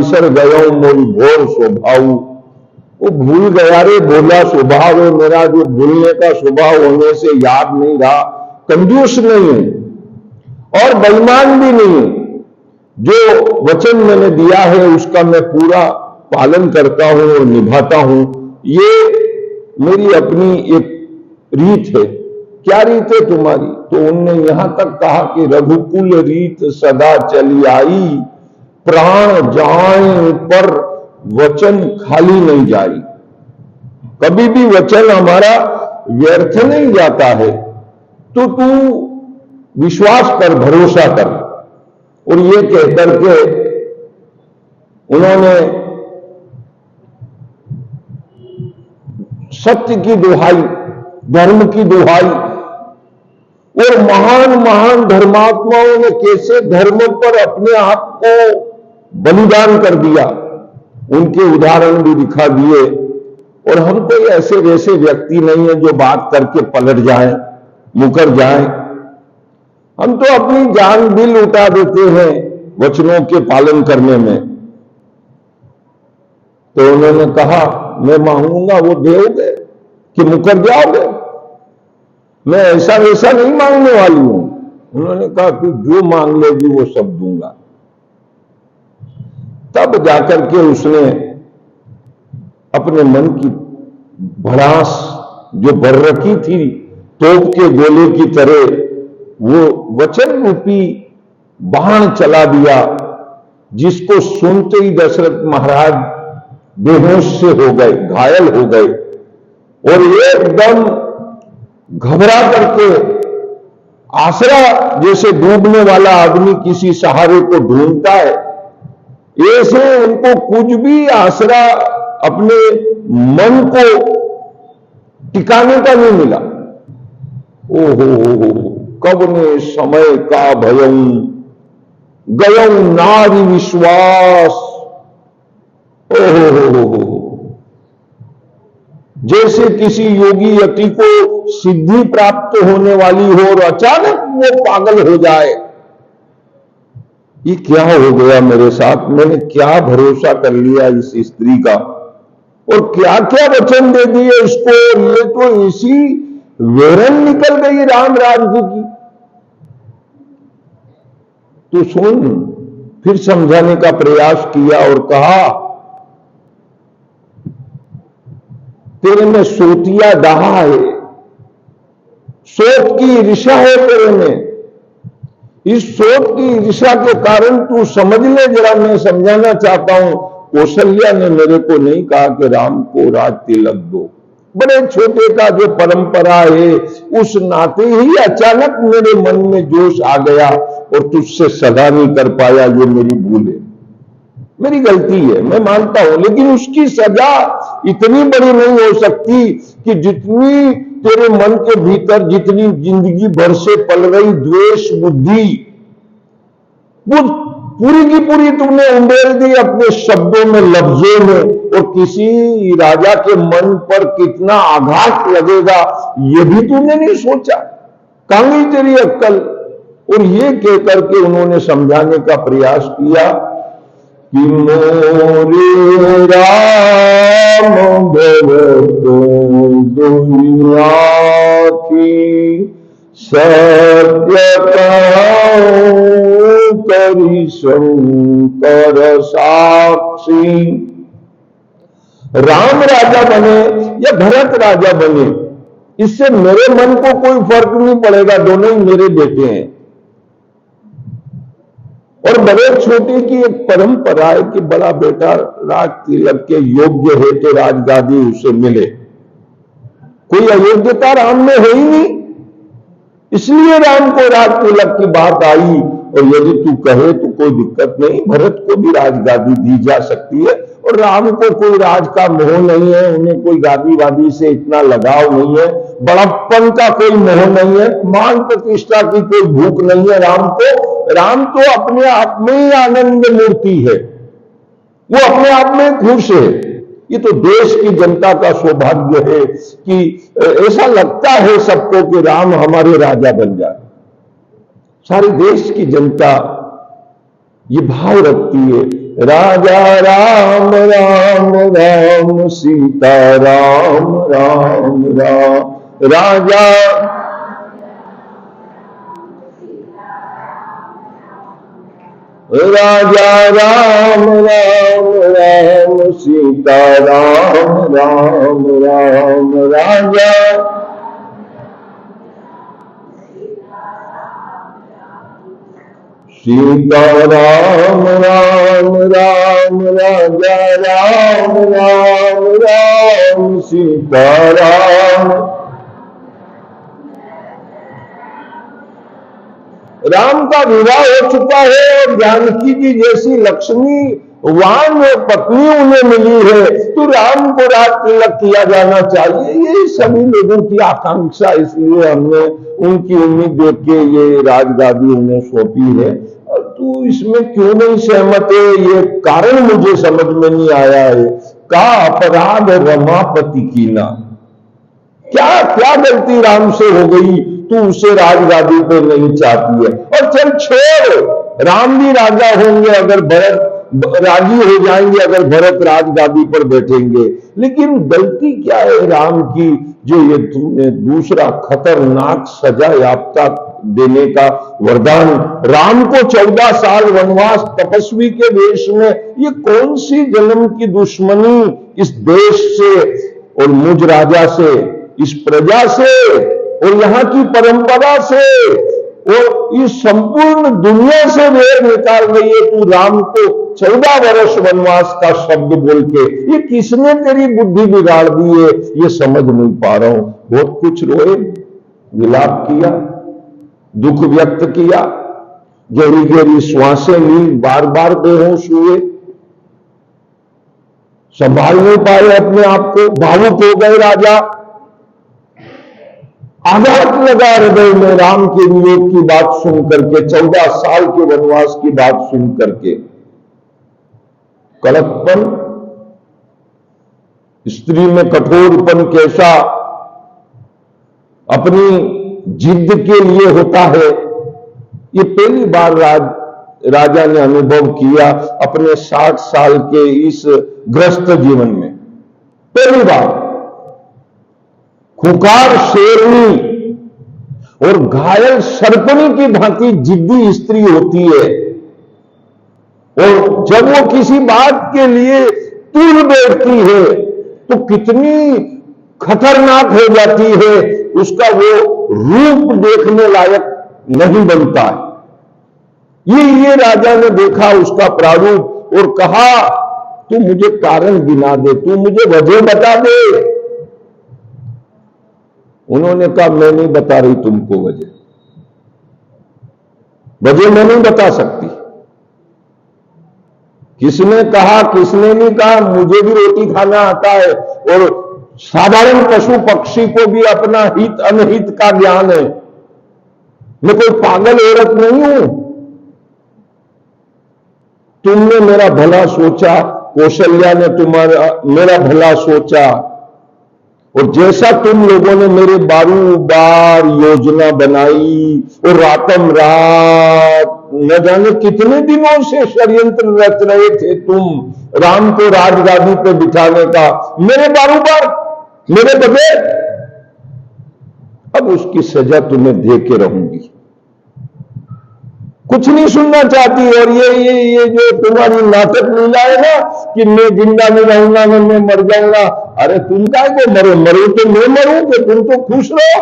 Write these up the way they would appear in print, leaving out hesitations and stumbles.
Sir गयो मोल भोर स्वभाव। वो भूल गया रे भोला स्वभाव है मेरा, जो भूलने का स्वभाव होने से याद नहीं रहा। कंजूस नहीं है और बेईमान भी नहीं है। जो वचन मैंने दिया है उसका मैं पूरा पालन करता हूं और निभाता हूं। ये मेरी अपनी एक रीत है। क्या रीत है तुम्हारी? तो उनने यहां तक कहा कि रघुकुल रीत सदा चली आई, प्राण जाए पर वचन खाली नहीं जाई। कभी भी वचन हमारा व्यर्थ नहीं जाता है। तो तू विश्वास कर, भरोसा कर। और ये कहकर के उन्होंने सत्य की दुहाई, धर्म की दुहाई, और महान महान धर्मात्माओं ने कैसे धर्म पर अपने आप को बलिदान कर दिया, उनके उदाहरण भी दिखा दिए। और हम कोई ऐसे वैसे व्यक्ति नहीं है जो बात करके पलट जाए, मुकर जाए। हम तो अपनी जान भी लुटा देते हैं वचनों के पालन करने में। तो उन्होंने कहा मैं मांगूंगा वो दोगे कि मुकर जाओगे? मैं ऐसा वैसा नहीं मांगने वाली हूं। उन्होंने कहा कि जो मांग लेगी वो सब दूंगा। तब जाकर के उसने अपने मन की भड़ास जो भर रखी थी तोप के गोले की तरह, वो वचन रूपी बाण चला दिया, जिसको सुनते ही दशरथ महाराज बेहोश से हो गए, घायल हो गए। और एकदम घबरा करके, आसरा जैसे डूबने वाला आदमी किसी सहारे को ढूंढता है, ऐसे उनको कुछ भी आसरा अपने मन को टिकाने का नहीं मिला। ओहो, कब ने समय का भयं गयं नारी विश्वास। ओहो, जैसे किसी योगी यति को सिद्धि प्राप्त होने वाली हो और अचानक वो पागल हो जाए। ये क्या हो गया मेरे साथ? मैंने क्या भरोसा कर लिया इस स्त्री का, और क्या क्या वचन दे दिए इसको। ये तो इसी वेरन निकल गई राम राज्य की। तो सुन, फिर समझाने का प्रयास किया और कहा तेरे में सोतिया डहा है, सोत की ईर्ष्या है तेरे में। इस सोत की ईर्ष्या के कारण तू समझ ले जरा, मैं समझाना चाहता हूं। कौशल्या ने मेरे को नहीं कहा कि राम को राज तिलक दो। बड़े छोटे का जो परंपरा है, उस नाते ही अचानक मेरे मन में जोश आ गया और तुझसे सदा नहीं कर पाया। ये मेरी भूल है, मेरी गलती है, मैं मानता हूं। लेकिन उसकी सजा इतनी बड़ी नहीं हो सकती कि जितनी तेरे मन के भीतर, जितनी जिंदगी भर से पल रही द्वेष बुद्धि, वो पूरी की पूरी तुमने उंडेल दी अपने शब्दों में, लफ्जों में। और किसी राजा के मन पर कितना आघात लगेगा ये भी तुमने नहीं सोचा। कहां गई तेरी अक्कल? और ये कहकर के उन्होंने समझाने का प्रयास किया कि मोरे राम भरत दुनिया की सत्य करी शंकर साक्षी। राम राजा बने या भरत राजा बने, इससे मेरे मन को कोई फर्क नहीं पड़ेगा, दोनों ही मेरे बेटे हैं। और बड़े छोटे की एक परंपरा है कि बड़ा बेटा राज तिलक के योग्य है तो राजगादी उसे मिले। कोई अयोग्यता राम में है ही नहीं, इसलिए राम को राज तिलक की बात आई। और यदि तू कहे तो कोई दिक्कत नहीं, भरत को भी राजगादी दी जा सकती है। और राम को कोई राज का मोह नहीं है, उन्हें कोई गादी वादी से इतना लगाव नहीं है, बड़प्पन का कोई मोह नहीं है, मान प्रतिष्ठा की कोई भूख नहीं है राम को। राम तो अपने आप में ही आनंद मूर्ति है, वो अपने आप में खुश है। ये तो देश की जनता का सौभाग्य है कि ऐसा लगता है सबको कि राम हमारे राजा बन जाए। सारे देश की जनता ये भाव रखती है राजा राम राम राम सीता राम राम राम। राजा राजा राम राम राम सीता राम राम राम। राजा सीता राम राम राम। राजा राम राम राम सीता राम। राम का विवाह हो चुका है और जानकी जी जैसी लक्ष्मी वान पत्नी उन्हें मिली है, तो राम को राज तिलक किया जाना चाहिए, ये सभी लोगों की आकांक्षा। इसलिए हमने उनकी उम्मीद देख के ये राजगादी उन्हें सौंपी है। और तू इसमें क्यों नहीं सहमत है, ये कारण मुझे समझ में नहीं आया है। का अपराध रमापति की ना, क्या क्या गलती राम से हो गई तू उसे राजगादी पे नहीं चाहती है। और चल छोड़, राम भी राजा होंगे अगर भरत राजी हो जाएंगे, अगर भरत राजगादी पर बैठेंगे। लेकिन गलती क्या है राम की, जो ये तुमने दूसरा खतरनाक सजा याफ्ता देने का वरदान, राम को 14 साल वनवास तपस्वी के वेश में, ये कौन सी जन्म की दुश्मनी इस देश से और मुझ राजा से, इस प्रजा से और यहाँ की परंपरा से और इस संपूर्ण दुनिया से वेर निकाल रही है तू राम को 14 वर्ष वनवास का शब्द बोल के। ये किसने तेरी बुद्धि बिगाड़ दी है, ये समझ नहीं पा रहा हूं। बहुत कुछ रोए, विलाप किया, दुख व्यक्त किया, गहरी गहरी श्वासें ली, बार बार बेहोश हुए, संभाल नहीं पाए अपने आप को, भावुक हो गए राजा। आघात लगा हृदय में राम के विवेक की बात सुन करके, 14 साल के वनवास की बात सुन करके। कड़कपन, स्त्री में कठोरपन कैसा अपनी जिद के लिए होता है, ये पहली बार राजा ने अनुभव किया अपने 60 साल के इस ग्रस्त जीवन में। पहली बार खुंखार शेरनी और घायल सर्पणी की भांति जिद्दी स्त्री होती है, और जब वो किसी बात के लिए तुल बैठती है तो कितनी खतरनाक हो जाती है, उसका वो रूप देखने लायक नहीं बनता है। ये राजा ने देखा उसका प्रारूप और कहा तू मुझे कारण गिना दे, तू मुझे वजह बता दे। उन्होंने कहा मैं नहीं बता रही तुमको वजह मैं नहीं बता सकती। किसने कहा किसने नहीं कहा, मुझे भी रोटी खाना आता है और साधारण पशु पक्षी को भी अपना हित अनहित का ज्ञान है। मैं कोई पागल औरत नहीं हूं। तुमने मेरा भला सोचा, कौशल्या ने तुम्हारा मेरा भला सोचा, और जैसा तुम लोगों ने मेरे बार योजना बनाई और रातम रात न जाने कितने दिनों से षड्यंत्र रच रहे थे तुम राम को राजगादी पे बिठाने का, मेरे बार मेरे बगैर, अब उसकी सजा तुम्हें दे के रहूंगी। कुछ नहीं सुनना चाहती। और ये जो तुम्हारी नाटक लीला है ना कि मैं जिंदा नहीं रहूंगा, मैं मर जाऊंगा, अरे तुम काय को मरो, मरो तो मैं मरूंगे, तुम तो खुश रहो।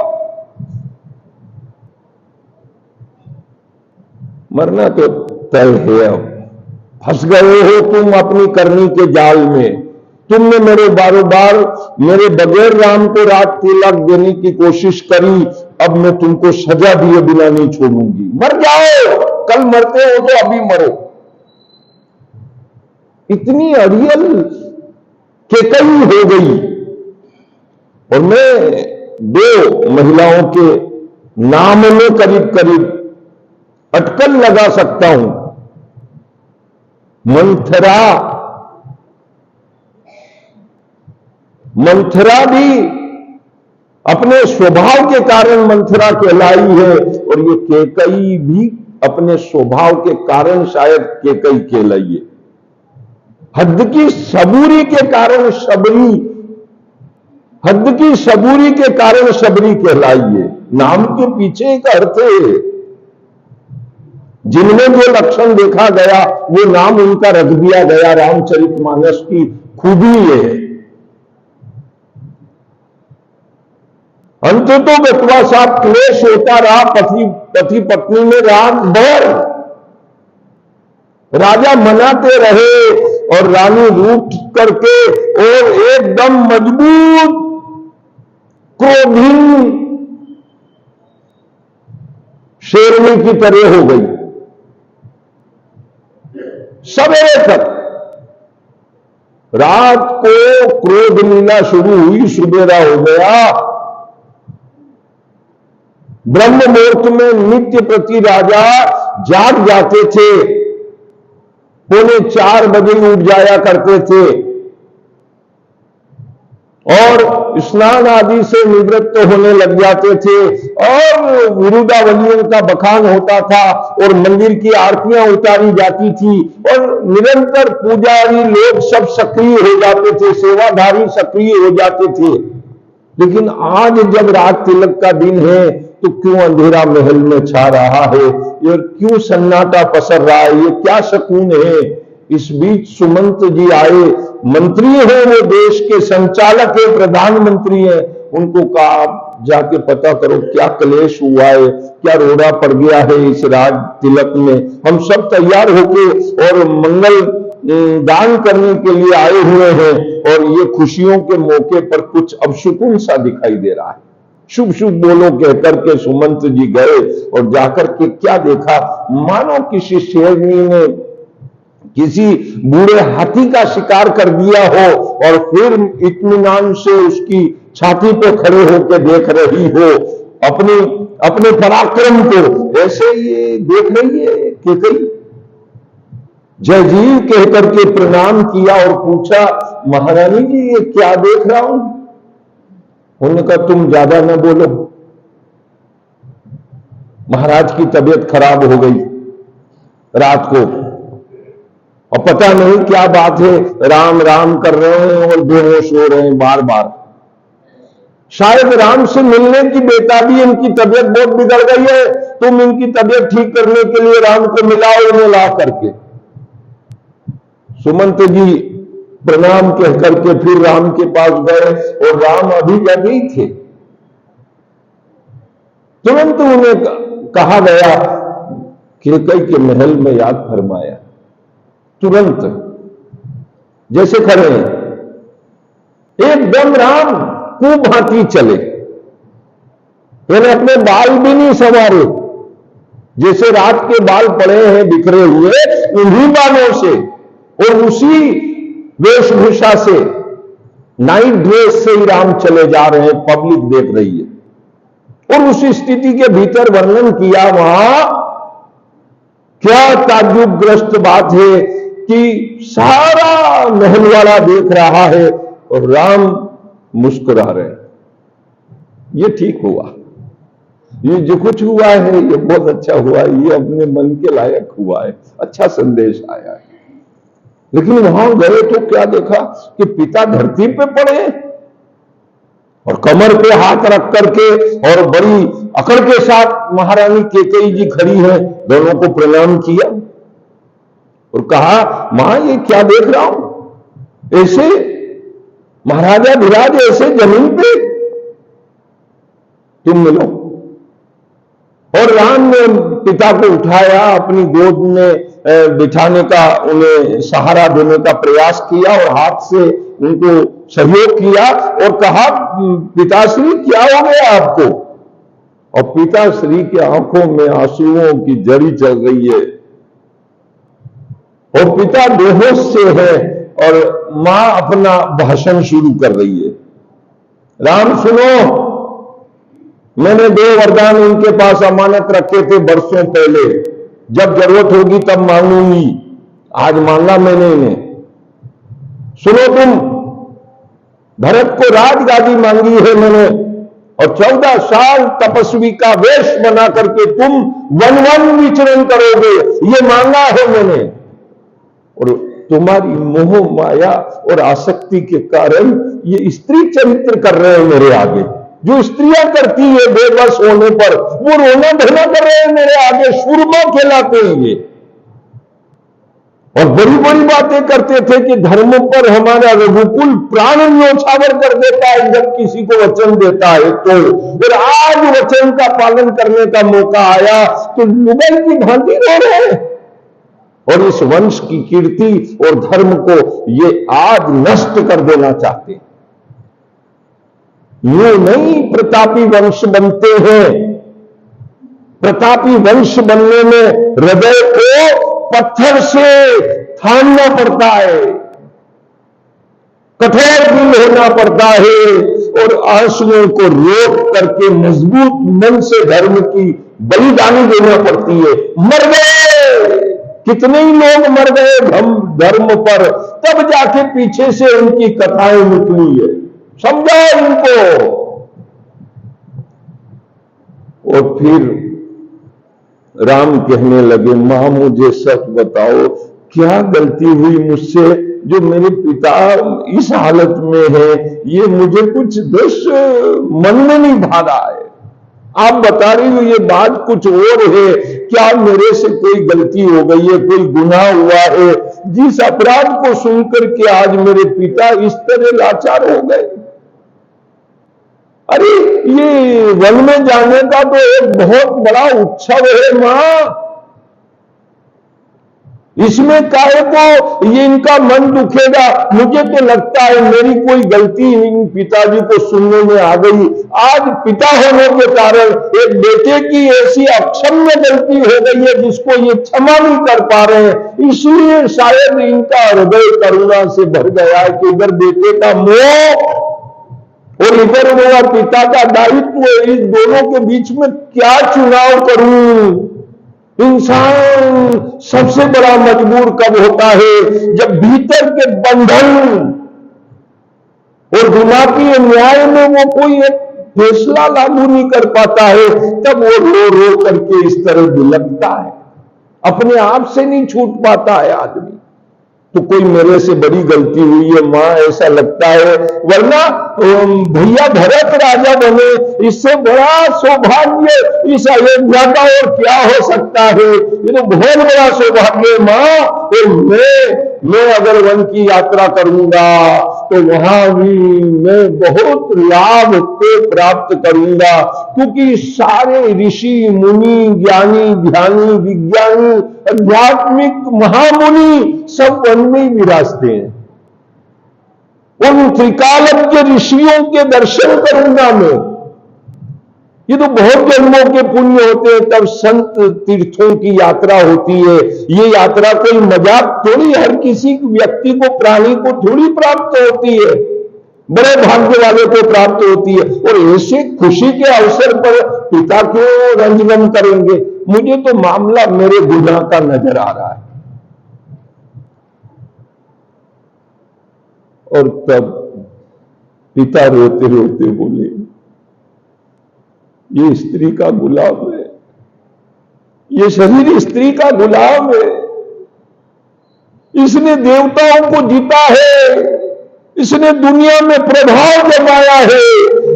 मरना तो तय है। अब फंस गए हो तुम अपनी करनी के जाल में। तुमने मेरे बार मेरे बगैर राम को राज तिलक देने की कोशिश करी, अब मैं तुमको सजा दिए बिना नहीं छोड़ूंगी। मर जाओ, कल मरते हो तो अभी मरो। इतनी अड़ियल केकई हो गई। और मैं 2 महिलाओं के नाम में करीब करीब अटकल लगा सकता हूं। मंथरा भी अपने स्वभाव के कारण मंथरा कहलाई है, और ये केकई भी अपने स्वभाव के कारण शायद केकई कहलाई है। हद की सबूरी के कारण शबरी, हद की सबूरी के कारण शबरी कहलाइए। नाम के पीछे एक अर्थ है। जिनमें जो लक्षण देखा गया वो नाम उनका रख दिया गया। रामचरितमानस की खूबी ये है। अंत तो बटुआ साहब क्लेश होता रहा, पति पत्नी में रात भर। राजा मनाते रहे और रानी रूठ करके और एकदम मजबूत क्रोधीन शेरनी की तरह हो गई। सवेरे तक रात को क्रोध लीला शुरू हुई, सुबेरा हो गया। ब्रह्म मुहूर्त में नित्य प्रति राजा जाग जाते थे, 3:45 बजे उठ जाया करते थे और स्नान आदि से निवृत्त होने लग जाते थे और विरुदावलियों का बखान होता था और मंदिर की आरतियां उतारी जाती थी और निरंतर पुजारी लोग सब सक्रिय हो जाते थे, सेवाधारी सक्रिय हो जाते थे। लेकिन आज जब रात तिलक का दिन है तो क्यों अंधेरा महल में छा रहा है, ये क्यों सन्नाटा पसर रहा है, ये क्या सकून है। इस बीच सुमंत जी आए, मंत्री हैं वो, देश के संचालक है, प्रधानमंत्री हैं। उनको कहा जाके पता करो क्या क्लेश हुआ है, क्या रोड़ा पड़ गया है इस राज तिलक में। हम सब तैयार होके और मंगल दान करने के लिए आए हुए हैं और ये खुशियों के मौके पर कुछ अपशकुन सा दिखाई दे रहा है। शुभ शुभ बोलो कहकर के सुमंत जी गए और जाकर के क्या देखा, मानो किसी शेरनी ने किसी बूढ़े हाथी का शिकार कर दिया हो और फिर इत्मीनान से उसकी छाती पे खड़े होकर देख रही हो अपने पराक्रम को। ऐसे ये देख रही है कि कई जय जी कहकर के प्रणाम किया और पूछा, महारानी जी ये क्या देख रहा हूं। उन्होंने कहा तुम ज्यादा न बोलो, महाराज की तबीयत खराब हो गई रात को और पता नहीं क्या बात है, राम राम कर रहे हैं और बेहोश हो रहे हैं बार बार। शायद राम से मिलने की बेताबी, इनकी तबीयत बहुत बिगड़ गई है, तुम इनकी तबीयत ठीक करने के लिए राम को मिलाओ इन्हें ला करके। सुमंत जी प्रणाम कह करके फिर राम के पास गए और राम अभी जगे ही थे। तुरंत उन्हें कहा गया कि कई के महल में याद फरमाया। तुरंत जैसे खड़े हैं एकदम राम कुभांति चले, यानी अपने बाल भी नहीं संवारे, जैसे रात के बाल पड़े हैं बिखरे हुए उन्हीं बालों से और उसी वेशभूषा से, नाइट ड्रेस से ही राम चले जा रहे हैं, पब्लिक देख रही है। और उस स्थिति के भीतर वर्णन किया वहां क्या ताज्जुबग्रस्त बात है कि सारा महल वाला देख रहा है और राम मुस्कुरा रहे हैं। ये ठीक हुआ, ये जो कुछ हुआ है ये बहुत अच्छा हुआ है, ये अपने मन के लायक हुआ है, अच्छा संदेश आया है। लेकिन वहां गए तो क्या देखा कि पिता धरती पे पड़े और कमर पे हाथ रख करके और बड़ी अकड़ के साथ महारानी कैकेयी जी खड़ी है, दोनों को प्रणाम किया और कहा मां ये क्या देख रहा हूं, ऐसे महाराजा विराज ऐसे जमीन पे, तुम मिलो। और राम ने पिता को उठाया, अपनी गोद में बिठाने का, उन्हें सहारा देने का प्रयास किया और हाथ से उनको सहयोग किया और कहा पिताश्री क्या हो गया आपको। और पिताश्री की आंखों में आंसुओं की जड़ी चल रही है और पिता बेहोश से है और मां अपना भाषण शुरू कर रही है। राम सुनो, मैंने 2 वरदान इनके पास अमानत रखे थे बरसों पहले, जब जरूरत होगी तब मांगूंगी, आज मांगा मैंने इन्हें। सुनो तुम, भरत को राजगादी मांगी है मैंने और 14 साल तपस्वी का वेश बना करके तुम वन वन विचरण करोगे, ये मांगा है मैंने। और तुम्हारी मोह माया और आसक्ति के कारण ये स्त्री चरित्र कर रहे हैं मेरे आगे। जो स्त्रियां करती है बेबस होने पर, वो रोना धोना कर रहे हैं मेरे आगे, सुरमा खिलाते हैं ये। और बड़ी बड़ी बातें करते थे कि धर्म पर हमारा रघुकुल प्राण न्योछावर कर देता है जब किसी को वचन देता है तो। और आज वचन का पालन करने का मौका आया तो लुगाई की भांति रो रहे हैं। और इस वंश की कीर्ति और धर्म को ये आज नष्ट कर देना चाहते हैं। यूं नहीं प्रतापी वंश बनते हैं। प्रतापी वंश बनने में हृदय को पत्थर से थामना पड़ता है, कठोर दिल होना पड़ता है और आंसुओं को रोक करके मजबूत मन से धर्म की बलिदानी देना पड़ती है। मर गए, कितने ही लोग मर गए धर्म पर, तब जाके पीछे से उनकी कथाएं निकली है। समझा इनको। और फिर राम कहने लगे, मां मुझे सच बताओ क्या गलती हुई मुझसे जो मेरे पिता इस हालत में है। ये मुझे कुछ दृश्य मन में नहीं भा रहा है। आप बता रही हो ये बात कुछ और है। क्या मेरे से कोई गलती हो गई है, कोई गुनाह हुआ है जिस अपराध को सुनकर के आज मेरे पिता इस तरह लाचार हो गए। अरे ये वन में जाने का तो एक बहुत बड़ा उत्सव है मां, इसमें काहे को ये इनका मन दुखेगा। मुझे तो लगता है मेरी कोई गलती इन पिताजी को सुनने में आ गई। आज पिता होने के कारण एक बेटे की ऐसी अक्षम्य गलती हो गई है जिसको ये क्षमा नहीं कर पा रहे हैं। इसलिए शायद इनका हृदय करुणा से भर गया है कि इधर बेटे का मोह और इधर मेरा पिता का दायित्व, इस दोनों के बीच में क्या चुनाव करूं। इंसान सबसे बड़ा मजबूर कब होता है जब भीतर के बंधन और दिमागी न्याय में वो कोई एक फैसला लागू नहीं कर पाता है, तब वो रो रो करके इस तरह बिलखता है, अपने आप से नहीं छूट पाता है आदमी। तो कोई मेरे से बड़ी गलती हुई है मां, ऐसा लगता है। वरना भैया भरत राजा बने, इससे बड़ा सौभाग्य इस अयोध्या का और क्या हो सकता है। ये तो बहुत बड़ा सौभाग्य है मां। और मैं अगर वन की यात्रा करूंगा तो वहां भी मैं बहुत लाभ को प्राप्त करूंगा, क्योंकि सारे ऋषि मुनि ज्ञानी ध्यानी विज्ञानी आध्यात्मिक महामुनि सब वन में ही विराजते हैं। उन त्रिकालज्ञ ऋषियों के दर्शन करूंगा मैं। ये तो बहुत जन्मों के पुण्य होते हैं तब संत तीर्थों की यात्रा होती है। ये यात्रा कोई मजाक थोड़ी, हर किसी व्यक्ति को प्राणी को थोड़ी प्राप्त होती है, बड़े भाग्य वाले को प्राप्त होती है। और ऐसे खुशी के अवसर पर पिता क्यों रंजगम करेंगे। मुझे तो मामला मेरे गुनाह का नजर आ रहा है। और तब पिता रोते रोते बोले, ये स्त्री का गुलाम है, ये शरीर स्त्री का गुलाम है। इसने देवताओं को जीता है, इसने दुनिया में प्रभाव जमाया है,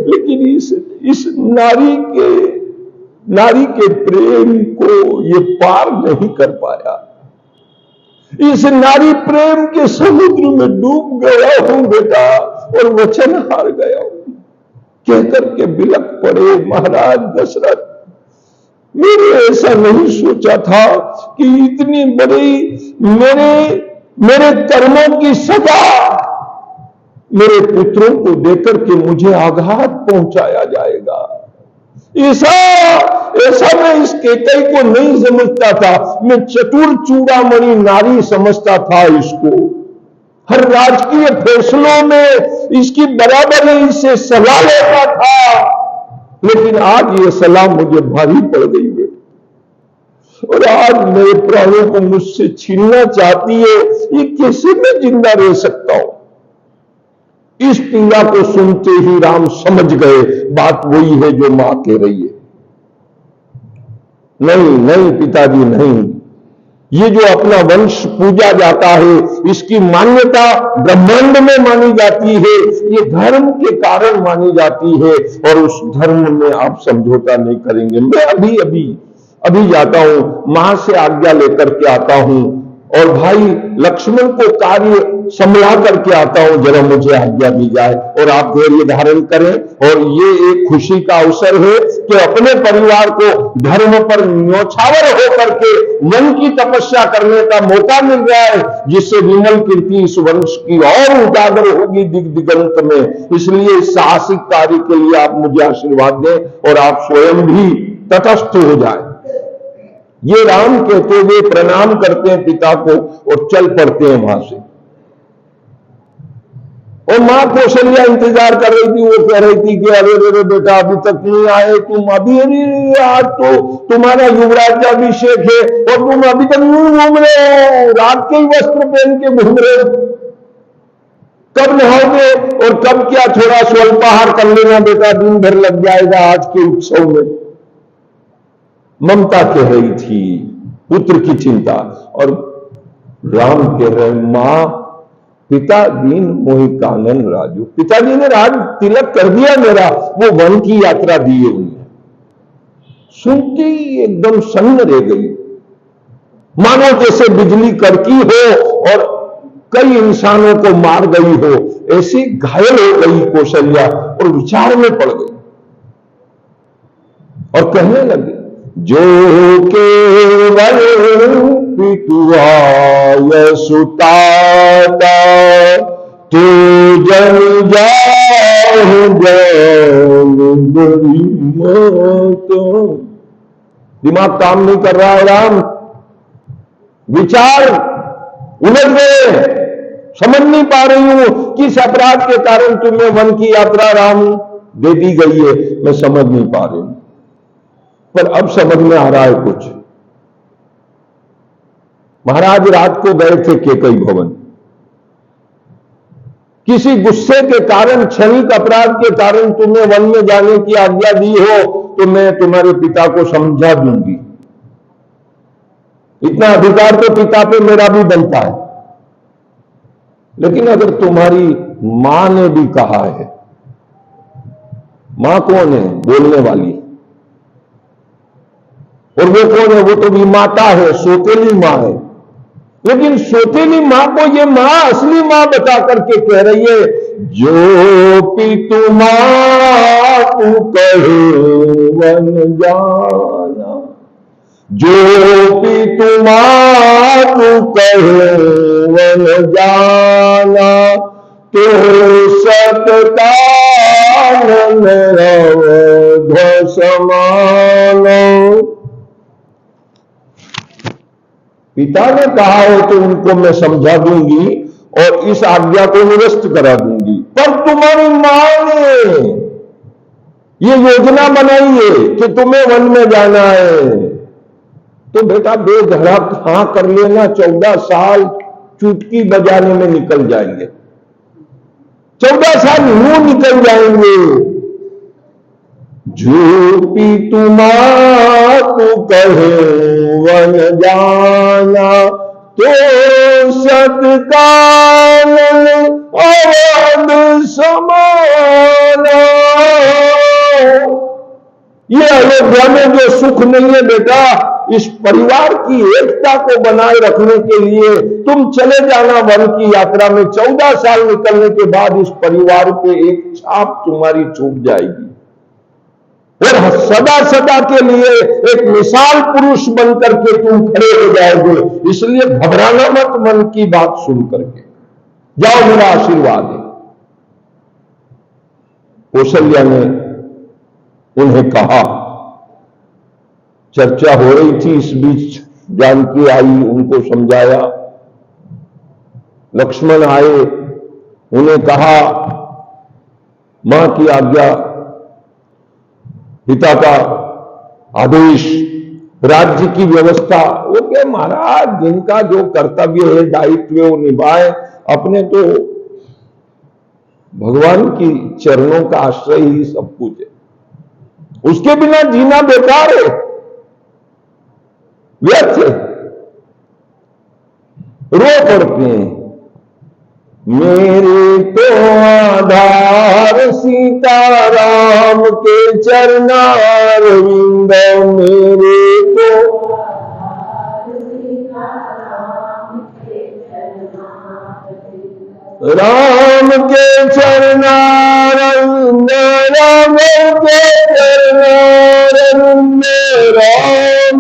लेकिन इस नारी के प्रेम को ये पार नहीं कर पाया। इस नारी प्रेम के समुद्र में डूब गया हूं बेटा, और वचन हार गया हूं। कहकर के बिलख पड़े महाराज दशरथ, मैंने ऐसा नहीं सोचा था कि इतनी बड़ी मेरे कर्मों की सजा मेरे पुत्रों को देकर के मुझे आघात पहुंचाया जाएगा। ऐसा मैं इस केकई को नहीं समझता था। मैं चतुर चूड़ामणि नारी समझता था इसको। हर राजकीय फैसलों में इसकी बराबरी से सलाह लेता था, लेकिन आज ये सलाह मुझे भारी पड़ गई है। और आज मेरे प्राणों को मुझसे छीनना चाहती है। ये कैसे मैं जिंदा रह सकता हूं। इस पीड़ा को सुनते ही राम समझ गए बात वही है जो मां कह रही है। नहीं नहीं पिताजी नहीं, ये जो अपना वंश पूजा जाता है, इसकी मान्यता ब्रह्मांड में मानी जाती है, ये धर्म के कारण मानी जाती है, और उस धर्म में आप समझौता नहीं करेंगे। मैं अभी जाता हूं, मां से आज्ञा लेकर के आता हूं, और भाई लक्ष्मण को कार्य संभला करके आता हूं, जरा मुझे आज्ञा दी जाए, और आप धैर्य धारण करें। और ये एक खुशी का अवसर है कि अपने परिवार को धर्म पर न्योछावर होकर के मन की तपस्या करने का मौका मिल रहा है, जिससे विमल कीर्ति इस वंश की और उजागर होगी दिगंत में। इसलिए इस साहसिक कार्य के लिए आप मुझे आशीर्वाद दें, और आप स्वयं भी तटस्थ हो जाए। ये राम कहते हुए प्रणाम करते हैं पिता को और चल पड़ते हैं वहां से। और मां कौशल्या इंतजार कर रही थी, वो कह रही थी कि अरे रे बेटा अभी तक नहीं आए तुम, अभी अरे आज तो तुम्हारा युवराज्याभिषेक है और तुम अभी तक नहीं घूम रहे हो, रात के ही वस्त्र पहन के घूम रहे हो, कब नहाओगे और कब क्या, थोड़ा स्वल्पाहार कर लेना बेटा, दिन भर लग जाएगा आज के उत्सव में। ममता कह रही थी पुत्र की चिंता, और राम कह रहे मां पिता दीन मोहि कानन राजू, पिताजी ने राज तिलक कर दिया मेरा, वो वन की यात्रा दी है उन्हें। सुनते ही एकदम सन्न रह गई, मानो जैसे बिजली कड़की हो और कई इंसानों को मार गई हो, ऐसी घायल हो गई कौशल्या और विचार में पड़ गई और कहने लगी, जो केवल पितुआय सुताता तो जन जाहु दिमाग काम नहीं कर रहा है राम, विचार उलझ गए, समझ नहीं पा रही हूं किस अपराध के कारण तुम्हें वन की यात्रा राम दे दी गई है, मैं समझ नहीं पा रही हूं, पर अब समझ में आ रहा है कुछ। महाराज रात को गए थे केकई भवन, किसी गुस्से के कारण, क्षणिक अपराध के कारण तुम्हें वन में जाने की आज्ञा दी हो तो मैं तुम्हारे पिता को समझा दूंगी, इतना अधिकार तो पिता पे मेरा भी बनता है। लेकिन अगर तुम्हारी मां ने भी कहा है, मां कौन है? बोलने वाली, और वो कौन है? वो तो भी माता है, सौतेली मां है। लेकिन सौतेली मां को ये मां असली मां बता करके कह रही है, जो पितु मातु कहे वन जाना, जो पितु मातु कहे वन जाना, तो सतकानन रवध समाना। पिता ने कहा हो तो उनको मैं समझा दूंगी और इस आज्ञा को निरस्त करा दूंगी, पर तुम्हारी मां ने ये योजना बनाई है कि तुम्हें वन में जाना है, तो बेटा बेधड़क हां कर लेना, 14 साल चुटकी बजाने में निकल जाएंगे, 14 साल यूं निकल जाएंगे। जो पितु मातु कहे वन जाना, तो सतकानन अवध समाना। ये अयोध्या में जो सुख नहीं है बेटा, इस परिवार की एकता को बनाए रखने के लिए तुम चले जाना वन की यात्रा में। 14 साल निकलने के बाद इस परिवार पे एक छाप तुम्हारी छूट जाएगी और सदा सदा के लिए एक मिसाल पुरुष बनकर के तुम खड़े हो जाओगे। इसलिए घबराना मत मन की बात सुन करके जाओ, मेरा आशीर्वाद है। कौशल्या ने उन्हें कहा, चर्चा हो रही थी, इस बीच जानकी आई, उनको समझाया। लक्ष्मण आए, उन्हें कहा मां की आज्ञा, पिता का आदेश, राज्य की व्यवस्था। वो क्या महाराज, जिनका जो कर्तव्य है, दायित्व है, वो निभाए, अपने तो भगवान की चरणों का आश्रय ही सब कुछ है, उसके बिना जीना बेकार है, व्यर्थ है। रो पड़ते हैं। मेरे तो आधार सीताराम के चरणारविंद, मेरे तो राम के चरणारविंद, राम के चरणारविंद, राम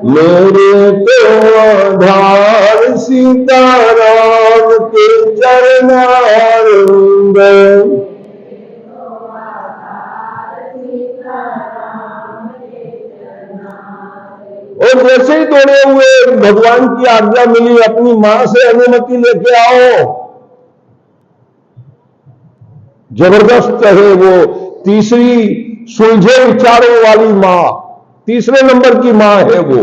मेरे तो आधार सीताराम के चरणारविंद। और जैसे ही दौड़े हुए भगवान की आज्ञा मिली, अपनी मां से अनुमति लेके आओ। जबरदस्त है वो तीसरी सुलझे विचारों वाली मां, तीसरे नंबर की मां है वो।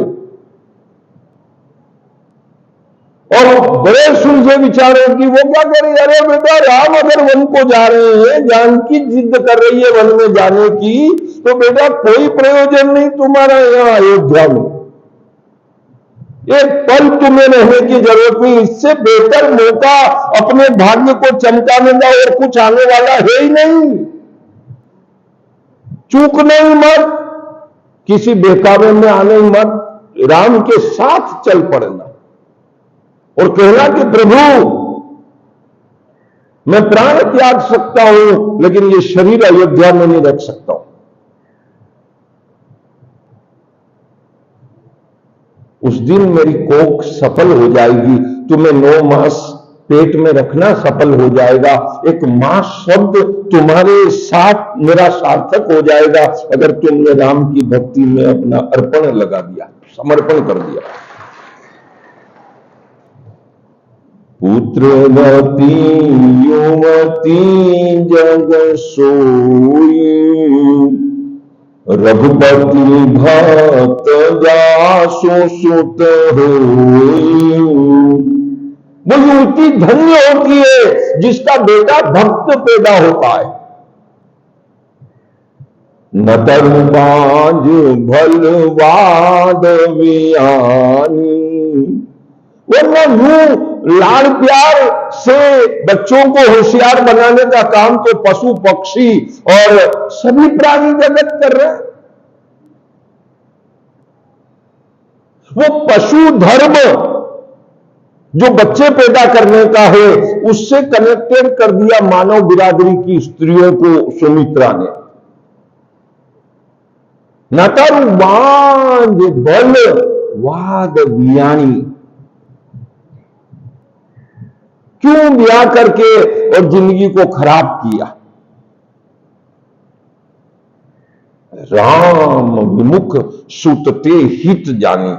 और बड़े सुलझे विचारों की वो क्या करे, अरे बेटा राम अगर वन को जा रहे हैं, जानकी जिद कर रही है वन में जाने की, तो बेटा कोई प्रयोजन नहीं तुम्हारा यहां अयोध्या में, एक पल तुम्हें रहने की जरूरत नहीं। इससे बेहतर मौका अपने भाग्य को चमकाने का और कुछ आने वाला है ही नहीं। चूकना ही मत, किसी बहकावे में आने ही मत, राम के साथ चल पड़ना और कहना कि प्रभु मैं प्राण त्याग सकता हूं, लेकिन ये शरीर अयोध्या में नहीं रख सकता हूं। उस दिन मेरी कोख सफल हो जाएगी, तुम्हें 9 मास पेट में रखना सफल हो जाएगा, एक मां शब्द तुम्हारे साथ मेरा सार्थक हो जाएगा अगर तुमने राम की भक्ति में अपना अर्पण लगा दिया, समर्पण कर दिया। पुत्रवती युवती जग सोई, रघुपति भक्त जासु सुत होई। वो युवती धन्य होती है जिसका बेटा भक्त पैदा होता है। न तरुबाज भलवाद वियानी, वरना यूं लाड़ प्यार से बच्चों को होशियार बनाने का काम तो पशु पक्षी और सभी प्राणी जगत कर रहे हैं। वो पशु धर्म जो बच्चे पैदा करने का है, उससे कनेक्टेड कर दिया मानव बिरादरी की स्त्रियों को सुमित्रा ने। नतरुबाज बल वाद वियाणी, क्यों ब्याह करके और जिंदगी को खराब किया। राम विमुख सुतते हित जाने,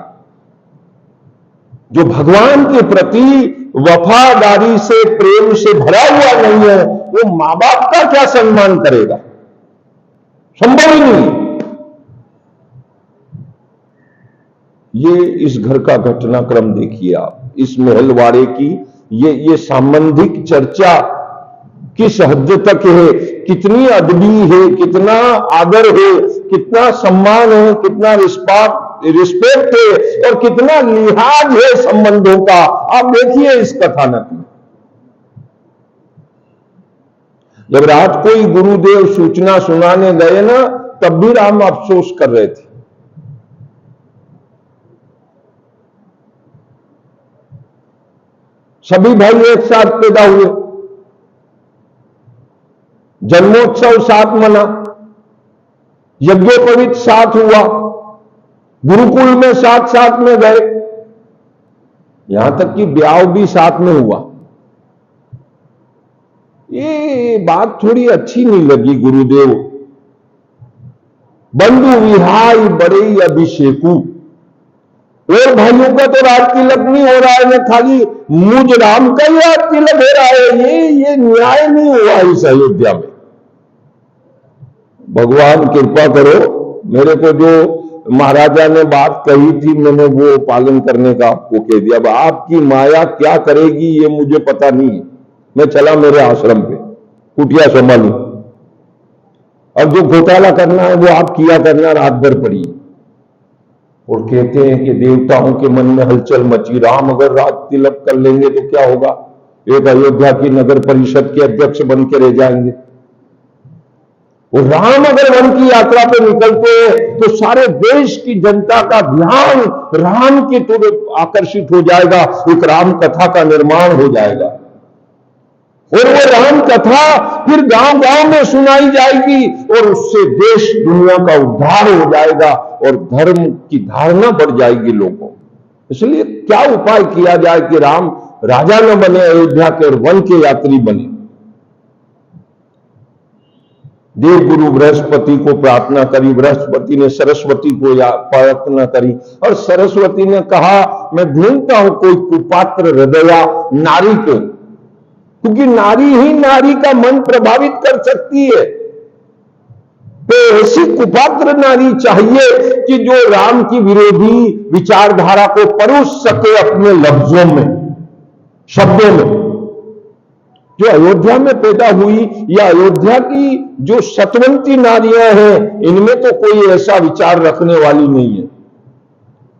जो भगवान के प्रति वफादारी से प्रेम से भरा हुआ नहीं है, वो मां बाप का क्या सम्मान करेगा, संभव ही नहीं। ये इस घर का घटनाक्रम देखिए आप, इस महलवाड़े की ये सांबंधिक चर्चा किस हद तक है, कितनी अदबी है, कितना आदर है, कितना सम्मान है, कितना रिस्पेक्ट है और कितना लिहाज है संबंधों का। आप देखिए इस कथानक में। जब रात कोई गुरुदेव सूचना सुनाने गए ना, तब भी राम अफसोस कर रहे थे। सभी भाई एक साथ पैदा हुए, जन्मोत्सव साथ मना, यज्ञोपवीत साथ हुआ, गुरुकुल में साथ साथ में गए, यहां तक कि ब्याह भी साथ में हुआ। ये बात थोड़ी अच्छी नहीं लगी गुरुदेव। बंधु विहाय बड़े अभिषेकु, और भाइयों का तो राज तिलक नहीं हो रहा है, न खाली मुझ राम का ही राज तिलक हो रहा है। ये न्याय नहीं हुआ इस अयोध्या में। भगवान कृपा करो, मेरे को जो महाराजा ने बात कही थी मैंने वो पालन करने का आपको कह दिया। अब आपकी माया क्या करेगी ये मुझे पता नहीं है। मैं चला मेरे आश्रम पे, कुटिया संभालू। अब जो घोटाला करना है वो आप किया करना, रात भर पड़ी। और कहते हैं कि देवताओं के मन में हलचल मची, राम अगर राज तिलक कर लेंगे तो क्या होगा, एक अयोध्या की नगर परिषद के अध्यक्ष बन के रह जाएंगे। और राम अगर वन की यात्रा पे निकलते हैं तो सारे देश की जनता का ध्यान राम की तरफ आकर्षित हो जाएगा, एक राम कथा का निर्माण हो जाएगा। और वो राम कथा फिर गांव गांव में सुनाई जाएगी और उससे देश दुनिया का उद्धार हो जाएगा और धर्म की धारणा बढ़ जाएगी लोगों। इसलिए क्या उपाय किया जाए कि राम राजा न बने अयोध्या के और वन के यात्री बने। देवगुरु बृहस्पति को प्रार्थना करी, बृहस्पति ने सरस्वती को प्रार्थना करी और सरस्वती ने कहा मैं ढूंढता हूं कोई कुपात्र हृदया नारी को, क्योंकि नारी ही नारी का मन प्रभावित कर सकती है। तो ऐसी कुपात्र नारी चाहिए कि जो राम की विरोधी विचारधारा को परोस सके अपने लफ्जों में, शब्दों में। जो अयोध्या में पैदा हुई या अयोध्या की जो सतवंती नारियां हैं, इनमें तो कोई ऐसा विचार रखने वाली नहीं है।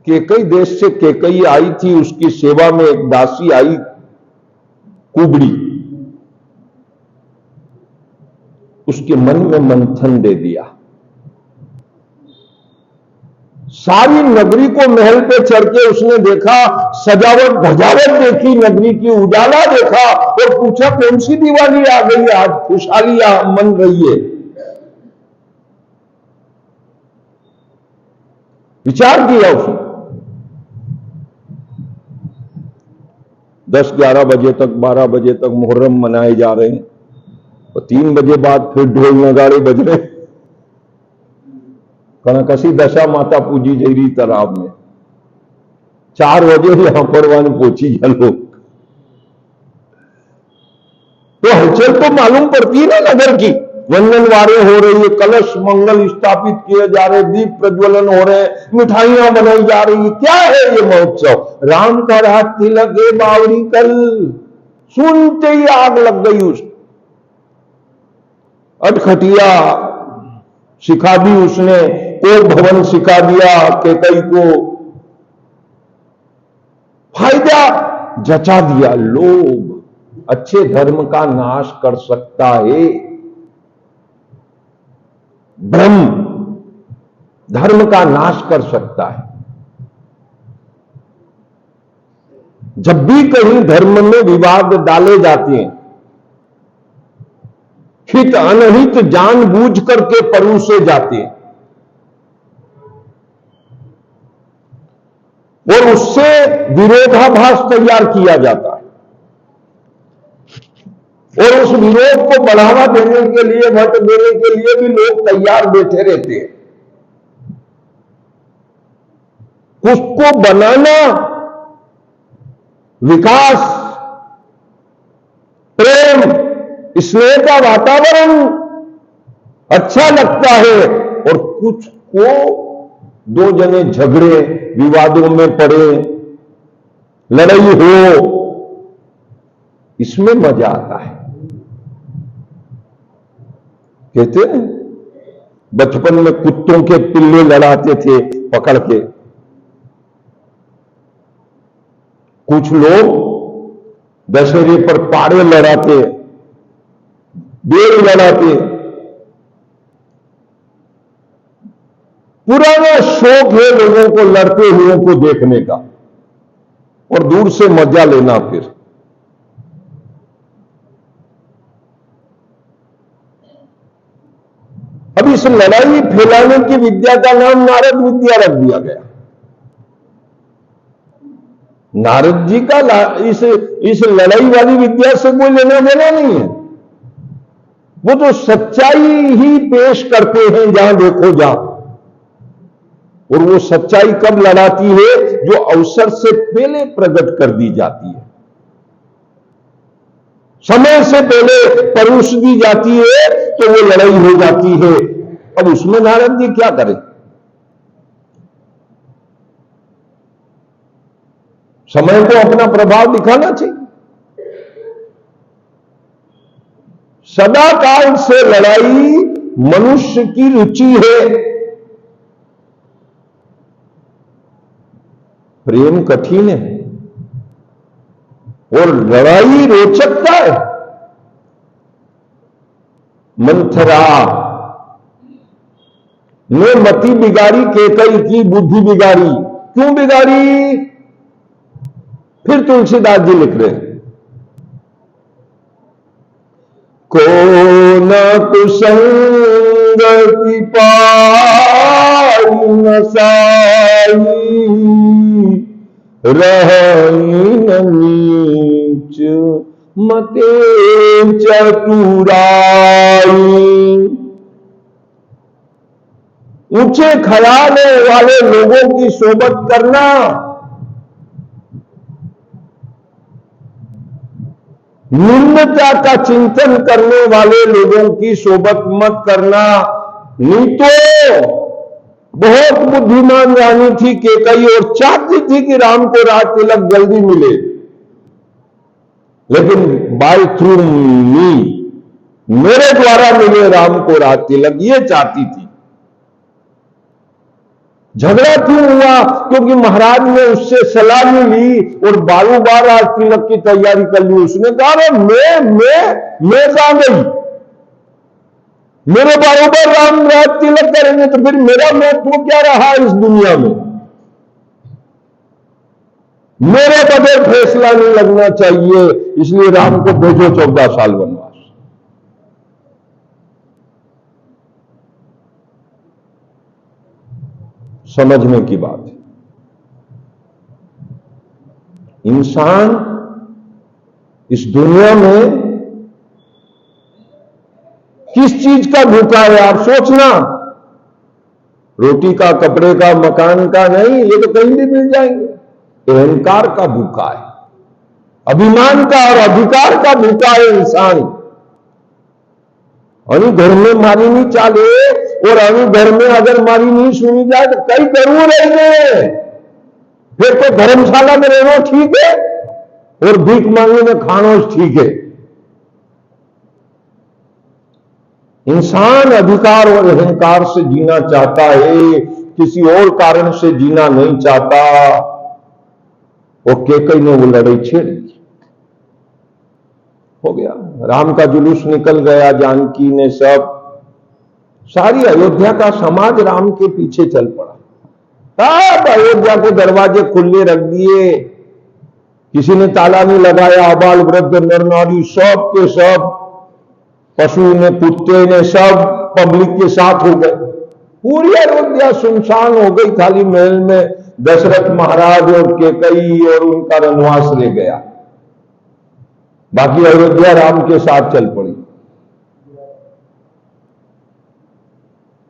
केकई देश से केकई आई थी, उसकी सेवा में एक दासी आई कुबड़ी, उसके मन में मंथन दे दिया। सारी नगरी को महल पे चढ़ के उसने देखा, सजावट धजावट देखी, नगरी की उजाला देखा और पूछा कौन सी दिवाली आ गई है आज, खुशहाली मन रही है। विचार किया उसने। 10-11 बजे तक 12 बजे तक मुहर्रम मनाए जा रहे हैं और 3 बजे बाद फिर ढोल नगाड़े बज रहे। कसी दशा माता पूजी जा रही तालाब में। 4 बजे यहां पर वन पहुंची है लोग, तो हलचल तो मालूम पड़ती है ना नगर की। वंदनवारें हो रही है, कलश मंगल स्थापित किए जा रहे, दीप प्रज्वलन हो रहे, मिठाइयां बनाई जा रही है। क्या है ये महोत्सव? राम का राज तिलक है बावरी कल। सुनते ही आग लग गई उसको। अटखटिया सिखा दी उसने, कोप भवन सिखा दिया केकई को, फायदा जचा दिया। लोभ अच्छे धर्म का नाश कर सकता है, ब्रह्म धर्म का नाश कर सकता है। जब भी कहीं धर्म में विवाद डाले जाते हैं, हित अनहित जानबूझ करके परोसे जाते हैं और उससे विरोधाभास तैयार किया जाता है और उस विरोध को बढ़ावा देने के लिए, वोट देने के लिए भी लोग तैयार बैठे रहते हैं। उसको बनाना, विकास, प्रेम, स्नेह का वातावरण अच्छा लगता है और कुछ को दो जने झगड़े विवादों में पड़े, लड़ाई हो, इसमें मजा आता है। कहते हैं बचपन में कुत्तों के पिल्ले लड़ाते थे पकड़ के। कुछ लोग दशहरे पर पाड़े लड़ाते, बेल लड़ाते। पुराना शौक है लोगों को लड़ते हुए को देखने का और दूर से मजा लेना। फिर अब इस लड़ाई फैलाने की विद्या का नाम नारद विद्या रख दिया गया। नारद जी का इस लड़ाई वाली विद्या से कोई लेना देना नहीं है। वो तो सच्चाई ही पेश करते हैं जहां देखो जहां, और वो सच्चाई कब लड़ाती है? जो अवसर से पहले प्रकट कर दी जाती है, समय से पहले परोस दी जाती है, तो वो लड़ाई हो जाती है। अब उसमें नारद जी क्या करें? समय को अपना प्रभाव दिखाना चाहिए। सदा काल से लड़ाई मनुष्य की रुचि है। प्रेम कठिन है और लड़ाई रोचकता है। मंथरा ने मति बिगाड़ी, केकई की बुद्धि बिगाड़ी। क्यों बिगाड़ी? फिर तुलसीदास जी लिख रहे हैं, को न कुसंगति पाई न साई, रही न नीच मते चतुराई। ऊंचे ख्यालों वाले लोगों की सोबत करना, निम्नता का चिंतन करने वाले लोगों की सोबत मत करना। नहीं तो बहुत बुद्धिमान रानी थी केकई और चाहती थी कि राम को राज तिलक जल्दी मिले, लेकिन बाय थ्रू मी, मेरे द्वारा मिले राम को राज तिलक, ये चाहती थी। झगड़ा क्यों हुआ? क्योंकि महाराज ने उससे सलामी ली और बारू बार आज तिलक की तैयारी कर ली। उसने कहा मैं कहां गई, मेरे बारू बार राम राज तिलक करेंगे तो फिर मेरा महत्व क्या रहा इस दुनिया में? मेरे बगैर फैसला नहीं लगना चाहिए, इसलिए राम को भेजो 14 साल वनवास। समझने की बात है। इंसान इस दुनिया में किस चीज का भूखा है? आप सोचना, रोटी का, कपड़े का, मकान का नहीं, ये तो कहीं भी मिल जाएंगे। अहंकार का भूखा है, अभिमान का और अधिकार का भूखा है इंसान। अनु घर में मारी नहीं चाले और अनु घर में अगर मारी नहीं सुनी जाए तो कई करूँ रहेंगे। फिर तो धर्मशाला में रहना ठीक है और भीख मांगने में खाना ठीक है। इंसान अधिकार और अहंकार से जीना चाहता है, किसी और कारण से जीना नहीं चाहता। और केकई ने वो लड़ाई छेड़ दी, हो गया। राम का जुलूस निकल गया, जानकी ने सब, सारी अयोध्या का समाज राम के पीछे चल पड़ा। तब अयोध्या के दरवाजे खुले रख दिए, किसी ने ताला नहीं लगाया। आबाल वृद्ध नर नारी सब के सब, पशु ने, कुत्ते ने, सब पब्लिक के साथ हो गए। पूरी अयोध्या सुनसान हो गई, खाली महल में दशरथ महाराज और केकई और उनका रनवास रह गया। बाकी अयोध्या राम के साथ चल पड़ी।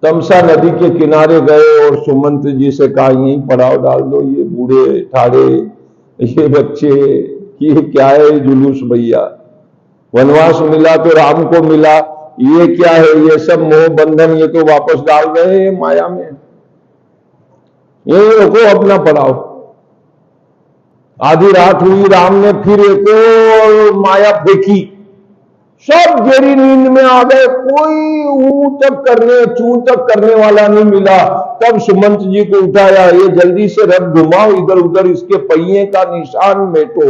तमसा नदी के किनारे गए और सुमंत जी से कहा, यहीं पड़ाव डाल दो, ये बूढ़े ठाड़े, ये बच्चे, ये क्या है जुलूस भैया? वनवास मिला तो राम को मिला, ये क्या है? ये सब मोह बंधन, ये तो वापस डाल गए हैं माया में। ये रोको अपना पड़ाव। आधी रात हुई, राम ने फिर एक और माया फेंकी, सब गहरी नींद में आ गए। कोई ऊ तक करने, चू तक करने वाला नहीं मिला। तब सुमंत जी को उठाया, ये जल्दी से रथ घुमाओ इधर उधर, इसके पहिए का निशान मेटो।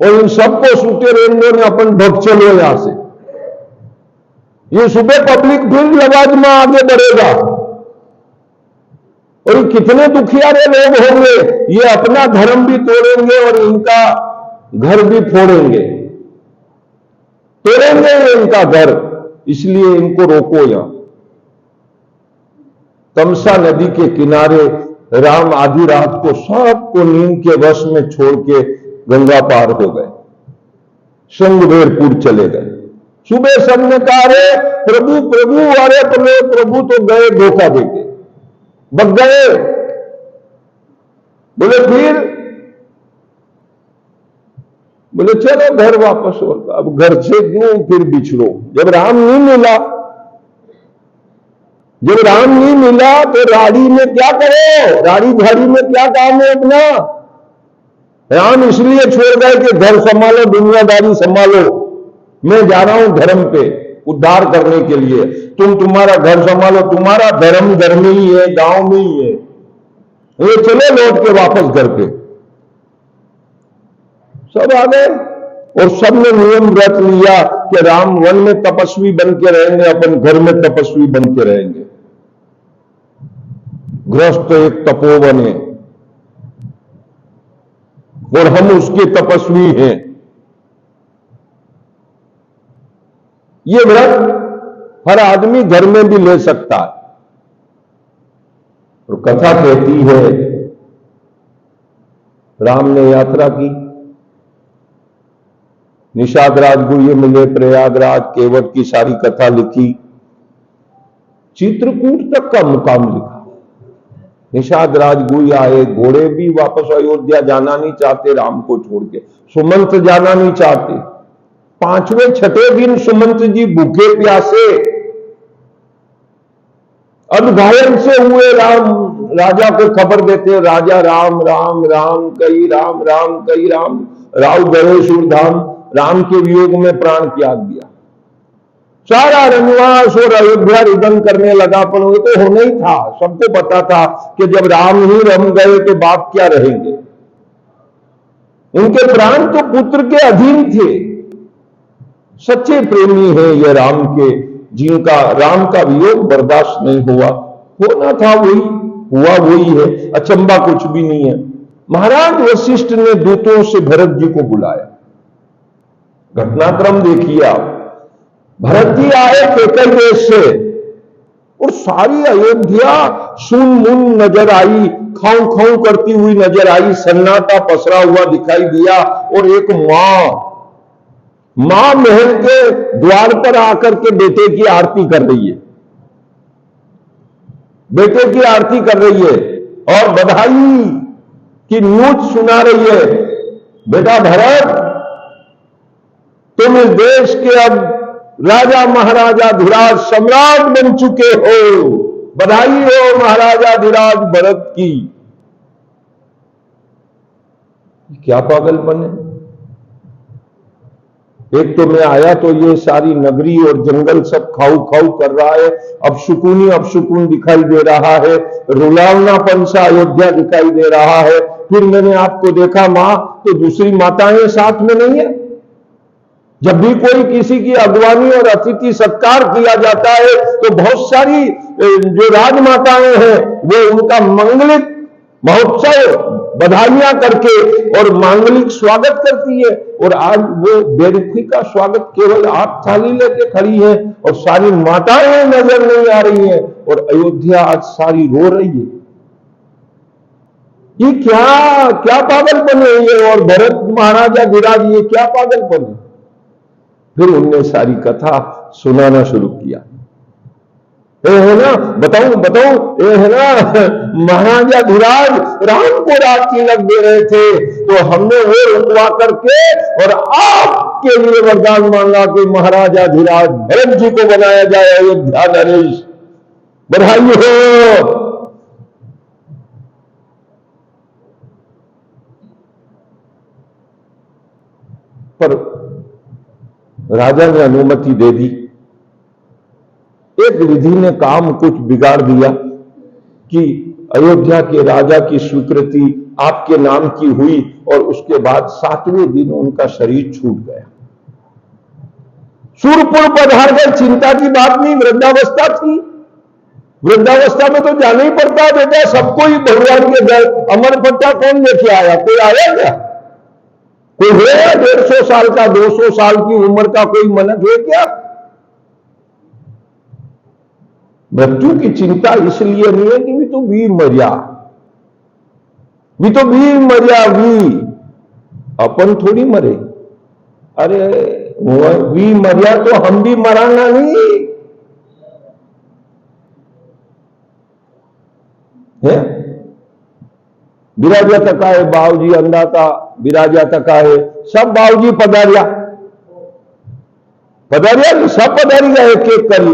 और इन सबको सूते रेंजो ने अपन भग चलो यहां से। ये सुबह पब्लिक फिर लवाज में आगे बढ़ेगा और ये कितने दुखियारे लोग होंगे, ये अपना धर्म भी तोड़ेंगे और इनका घर भी फोड़ेंगे, तोड़ेंगे इनका घर। इसलिए इनको रोको। यहां तमसा नदी के किनारे राम आधी रात को सबको नींद के वश में छोड़ के गंगा पार हो गए, श्रृंगवेरपुर चले गए। सुबह सबने कहा, अरे प्रभु प्रभु, अरे प्रभु तो गए धोखा देके, बग गए। बोले फिर? बोले चलो घर वापस होगा। अब घर से क्यों फिर बिछड़ो? जब राम नहीं मिला, जब राम नहीं मिला तो राड़ी में क्या करो? राड़ी झाड़ी में क्या काम है अपना? राम इसलिए छोड़ गए कि घर संभालो, दुनियादारी संभालो, मैं जा रहा हूं धर्म पे। उद्धार करने के लिए। तुम तुम्हारा घर संभालो, तुम्हारा धर्म घर में ही है, गांव में ही है, ये चले लौट के वापस घर पे। सब आ गए और सबने नियम रच लिया कि राम वन में तपस्वी बन के रहेंगे, अपन घर में तपस्वी बन के रहेंगे। गृहस्थ एक तपोवन है और हम उसके तपस्वी हैं। ये व्रत हर आदमी घर में भी ले सकता है। और कथा कहती है राम ने यात्रा की, निषाद राजगुह्य मिले प्रयागराज, केवट की सारी कथा लिखी, चित्रकूट तक का मुकाम लिखा। निषाद राजगुह्य आए, घोड़े भी वापस अयोध्या जाना नहीं चाहते राम को छोड़ के, सुमंत जाना नहीं चाहते। 5वें 6ठे दिन सुमंत जी भूखे प्यासे अब घायल से हुए राम राजा को खबर देते, राजा राम राम राम कई राम राम कई राम, राव गए सुरधाम, राम के वियोग में प्राण त्याग दिया। सारा रनवास और अयोध्या रिदन करने लगा, पर वो तो होना ही था। सबको पता था कि जब राम ही रम गए तो बाप क्या रहेंगे। उनके प्राण तो पुत्र के अधीन थे। सच्चे प्रेमी हैं ये राम के, जिनका राम का वियोग बर्दाश्त नहीं हुआ। होना था वही हुआ, वही है, अचंबा कुछ भी नहीं है। महाराज वशिष्ठ ने दूतों से भरत जी को बुलाया। घटनाक्रम देखिए आप, भरत जी आए केकल देश से और सारी अयोध्या सुन मुन नजर आई, खाऊ खाऊ करती हुई नजर आई, सन्नाटा पसरा हुआ दिखाई दिया। और एक मां महल के द्वार पर आकर के बेटे की आरती कर रही है, बेटे की आरती कर रही है और बधाई की न्यूज सुना रही है। बेटा भरत, तुम इस देश के अब राजा महाराजा धीराज सम्राट बन चुके हो, बधाई हो महाराजा धीराज भरत की। क्या पागलपन है। एक तो मैं आया तो ये सारी नगरी और जंगल सब खाऊ खाऊ कर रहा है, अब सुकून दिखाई दे रहा है, रुलावनापन सा अयोध्या दिखाई दे रहा है। फिर मैंने आपको देखा मां, तो दूसरी माताएं साथ में नहीं है। जब भी कोई किसी की अगवानी और अतिथि सत्कार किया जाता है तो बहुत सारी जो राजमाताएं हैं वो उनका मंगलिक महोत्सव बधाइयां करके और मांगलिक स्वागत करती है। और आज वो बेरुखी का स्वागत केवल आप थाली लेके खड़ी है और सारी माताएं नजर नहीं आ रही हैं और अयोध्या आज सारी रो रही है। ये क्या पागलपन है ये। और भरत महाराजा धीराज, ये क्या पागलपन है। फिर उनने सारी कथा सुनाना शुरू किया। ये है ना, बताऊं ये है ना, महाराजा धीराज राम को रात तिलक दे रहे थे तो हमने वो रुकवा करके और आपके लिए वरदान मांगा कि महाराजा धीराज भरत जी को बनाया जाए अयोध्या नरेश। बधाई हो। पर राजा ने अनुमति दे दी। एक विधि ने काम कुछ बिगाड़ दिया कि अयोध्या के राजा की स्वीकृति आपके नाम की हुई और उसके बाद 7वें दिन उनका शरीर छूट गया। सूरपुर पधार गए, चिंता की बात नहीं, वृद्धावस्था थी। वृद्धावस्था में तो जाना ही पड़ता है बेटा, सबको ही भगवान के दर। अमर पट्टा कौन लेके आया? कोई आया क्या? कोई है 150 साल का, 200 साल की उम्र का कोई मनक है क्या? मृत्यु की चिंता इसलिए नहीं है कि भी तो वी मरिया, अपन थोड़ी मरे। अरे वी मरिया तो हम भी मराना नहीं है। बिराजा तक आए बाबूजी, अंदाता बिराजा तक आए, सब बाबूजी पधारिया सब पधारिया एक एक करी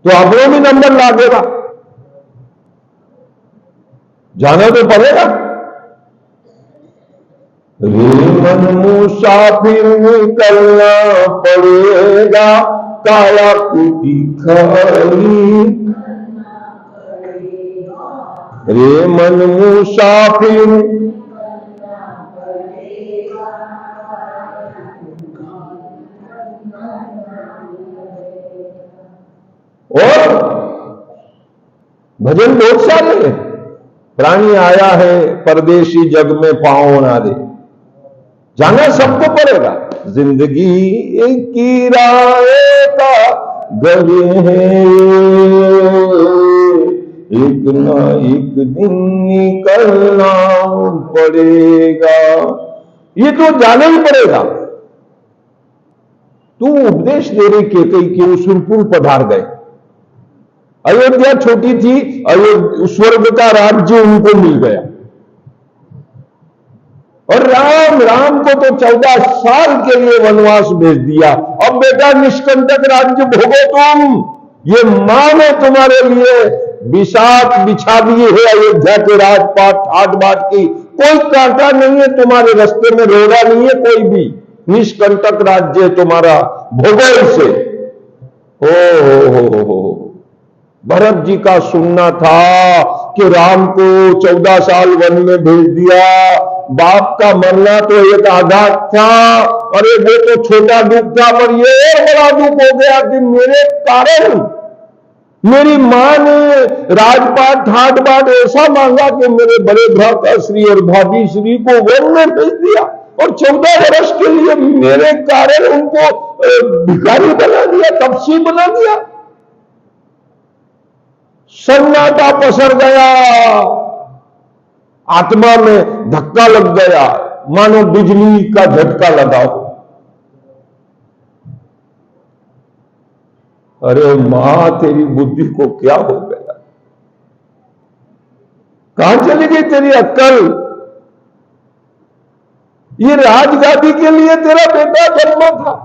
तो अपनों भी नंबर ला देगा, जाना तो पड़ेगा। मन मुसाफिर निकलना पड़ेगा, काया कुटी खाली, रे मन मुसाफिर और भजन बहुत सारे हैं। प्राणी आया है परदेशी जग में पांव ना दे, जाना सबको पड़ेगा। जिंदगी की राह का गए हैं, एक ना एक दिन निकलना पड़ेगा, ये तो जाना ही पड़ेगा। तू उपदेश दे रही केकई के वो सुरपुर पधार गए। अयोध्या छोटी थी, स्वर्ग का राज्य उनको मिल गया। और राम को तो 14 साल के लिए वनवास भेज दिया। अब बेटा निष्कंटक राज्य भोगो तुम, ये मां ने तुम्हारे लिए विशाख बिछा दिए है अयोध्या के राजपाट ठाट बाट की। कोई कांटा नहीं है तुम्हारे रास्ते में, रोड़ा नहीं है कोई भी। निष्कंटक राज्य तुम्हारा, भोगो इसे। हो भरत जी का सुनना था कि राम को 14 साल वन में भेज दिया। बाप का मरना तो एक आघात था, अरे वो तो छोटा दुख था, पर ये और बड़ा दुख हो गया कि मेरे कारण मेरी मां ने राजपाट ठाट बाट ऐसा मांगा कि मेरे बड़े भ्राता श्री और भाभी श्री को वन में भेज दिया, और 14 वर्ष के लिए मेरे कारण उनको भिखारी बना दिया, तपसी बना दिया। सन्नाटा पसर गया, आत्मा में धक्का लग गया, मानो बिजली का झटका लगा हो। अरे मां तेरी बुद्धि को क्या हो गया, कहां चली गई तेरी अक्ल? ये राजगादी के लिए तेरा बेटा जन्मा था,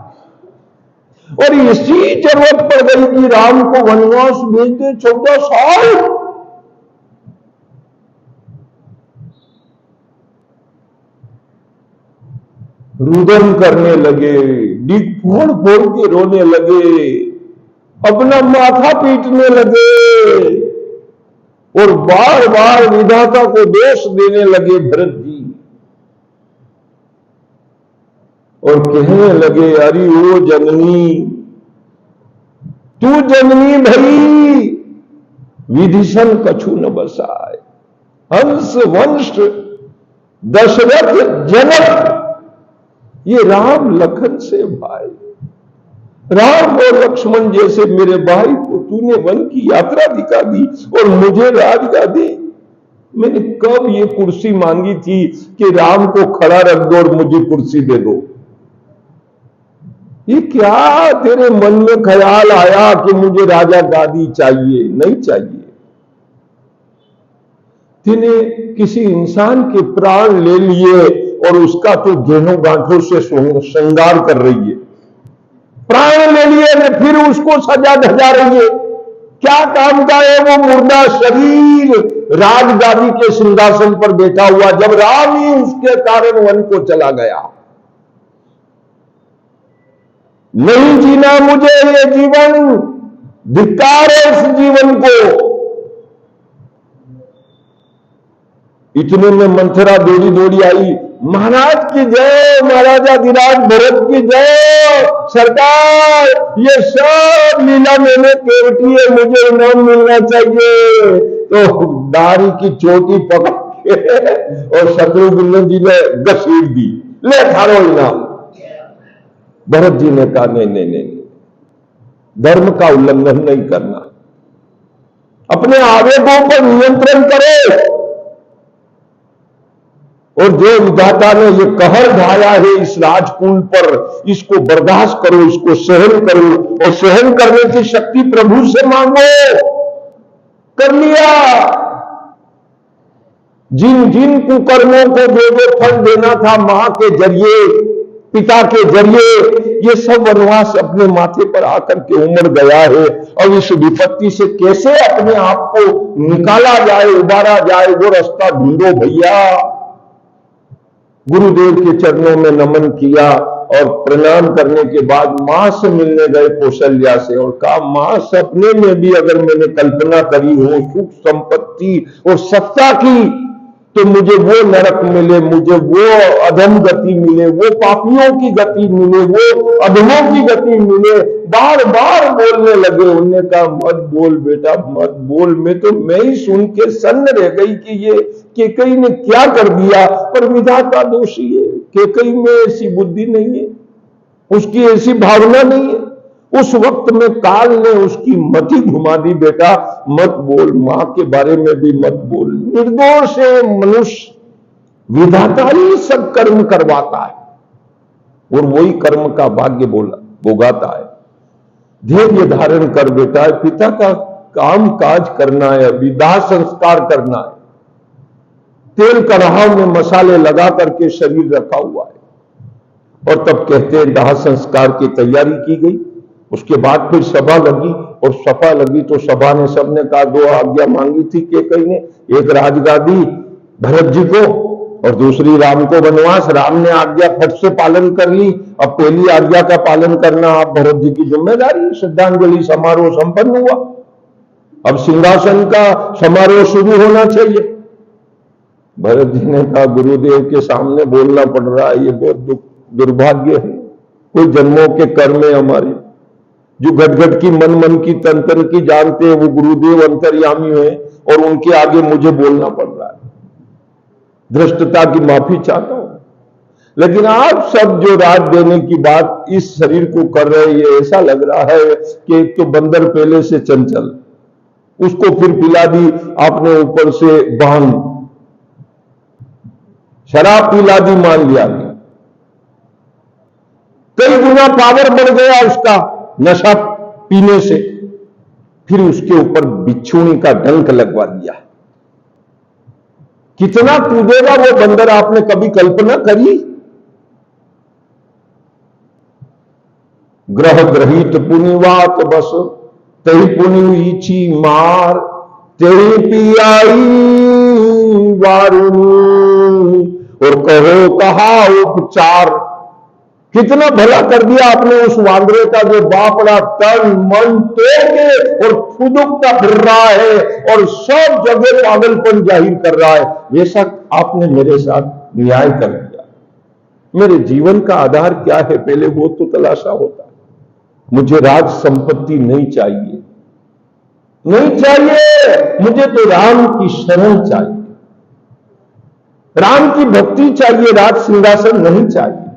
और इसी जरूरत पड़ गई कि राम को वनवास भेज दे 14 साल। रुदन करने लगे, डिग फोड़ फोड़ के रोने लगे, अपना माथा पीटने लगे, और बार बार विधाता को दोष देने लगे भरत जी, और कहने लगे अरे ओ जननी, तू जननी भई विधिशन कछु न बसाए, हंस वंश दशरथ जनक, ये राम लखन से भाई, राम और लक्ष्मण जैसे मेरे भाई को तूने वन की यात्रा दिखा दी, और मुझे राजगादी। मैंने कब ये कुर्सी मांगी थी कि राम को खड़ा रख दो और मुझे कुर्सी दे दो। ये क्या तेरे मन में ख्याल आया कि मुझे राजा गादी चाहिए? नहीं चाहिए। तूने किसी इंसान के प्राण ले लिए और उसका तो गेहूं गांठों से श्रृंगार कर रही है। प्राण ले लिए ने फिर उसको सजा धजा रही है। क्या काम का है वो मुर्दा शरीर राजगादी के सिंहासन पर बैठा हुआ, जब राम ही उसके कारण वन को चला गया। नहीं जीना मुझे ये जीवन, धिक्कार है इस जीवन को। इतने में मंथरा दौड़ी दौड़ी आई, महाराज की जय, महाराजा धीराज भरत की जय, सरकार ये सब लीला मैंने केवटी है, मुझे इनाम मिलना चाहिए। तो दाढ़ी की चोटी पकड़ के और शत्रुघ्न जी ने घसीट दी, ले थारो इनाम। भरत जी ने कहा नहीं नहीं नहीं, धर्म का उल्लंघन नहीं करना, अपने आवेगों पर नियंत्रण करो। और जो विधाता ने ये कहर ढाया है इस राजकुल पर, इसको बर्दाश्त करो, इसको सहन करो, और सहन करने की शक्ति प्रभु से मांगो। कर लिया। जिन जिन कुकर्मों को जो फल देना था मां के जरिए, पिता के जरिए, ये सब वनवास अपने माथे पर आकर के उमड़ गया है। और इस विपत्ति से कैसे अपने आप को निकाला जाए, उबारा जाए, वो रास्ता ढूंढो भैया। गुरुदेव के चरणों में नमन किया, और प्रणाम करने के बाद मां से मिलने गए कौशल्या से, और कहा मां, सपने में भी अगर मैंने कल्पना करी हो सुख संपत्ति और सत्ता की, तो मुझे वो नरक मिले, मुझे वो अधम गति मिले, वो पापियों की गति मिले, वो अधमों की गति मिले। बार बार बोलने लगे। उन्होंने कहा मत बोल बेटा, मत बोल। मैं ही सुन के सन्न रह गई कि ये केकई ने क्या कर दिया, पर विधाता दोषी है। केकई में ऐसी बुद्धि नहीं है, उसकी ऐसी भावना नहीं है। उस वक्त में काल ने उसकी मति घुमा दी, बेटा मत बोल, मां के बारे में भी मत बोल। निर्दोष है मनुष्य, विधाता ही सब कर्म करवाता है और वही कर्म का भाग्य भोगाता है। धैर्य धारण कर बेटा, पिता का काम काज करना है, अभी दाह संस्कार करना है। तेल कढ़ाव में मसाले लगा करके शरीर रखा हुआ है, और तब कहते हैं दाह संस्कार की तैयारी की गई। उसके बाद फिर सभा लगी, और सभा लगी तो सभा ने सबने कहा, दो आज्ञा मांगी थी केकई ने, एक राजगादी भरत जी को और दूसरी राम को वनवास। राम ने आज्ञा फट से पालन कर ली। अब पहली आज्ञा का पालन करना आप भरत जी की जिम्मेदारी। श्रद्धांजलि समारोह संपन्न हुआ, अब सिंहासन का समारोह शुरू होना चाहिए। भरत जी ने कहा, गुरुदेव के सामने बोलना पड़ रहा है, ये बहुत दुर्भाग्य है। कोई जन्मों के कर्म है हमारे, जो घट घट की मन मन की तंत्र की जानते हैं, वो गुरुदेव अंतर्यामी है, और उनके आगे मुझे बोलना पड़ रहा है। धृष्टता की माफी चाहता हूं, लेकिन आप सब जो राज देने की बात इस शरीर को कर रहे हैं, ये ऐसा लग रहा है कि एक तो बंदर पहले से चंचल, उसको फिर पिला दी आपने ऊपर से बांध, शराब पिला दी, मान लिया, कई गुना पावर बढ़ गया उसका नशा पीने से, फिर उसके ऊपर बिच्छूनी का डंक लगवा दिया। कितना कूदेगा वो बंदर, आपने कभी कल्पना करी? ग्रह ग्रहित पुनिवात बस, तही पुनि इची मार, तेही पियाई वारुणी, और कहो कहा उपचार। कितना भला कर दिया आपने उस वांदरे का, जो बापड़ा तन मन तोड़ के और फुदुकता फिर रहा है और सब जगह पागलपन जाहिर कर रहा है। बेशक आपने मेरे साथ न्याय कर दिया। मेरे जीवन का आधार क्या है, पहले वो तो तलाशा होता। मुझे राज संपत्ति नहीं चाहिए, नहीं चाहिए। मुझे तो राम की शरण चाहिए, राम की भक्ति चाहिए, राज सिंहासन नहीं चाहिए।